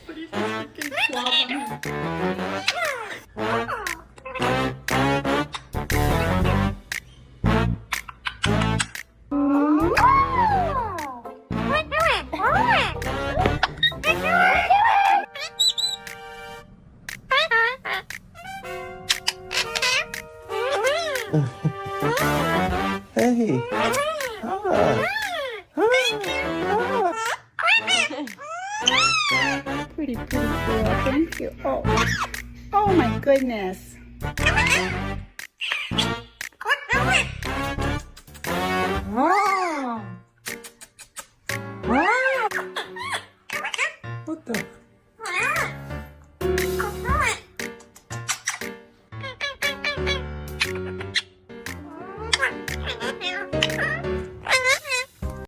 pretty freaking claw on him. Hey. Pretty girl, thank you. Oh my goodness.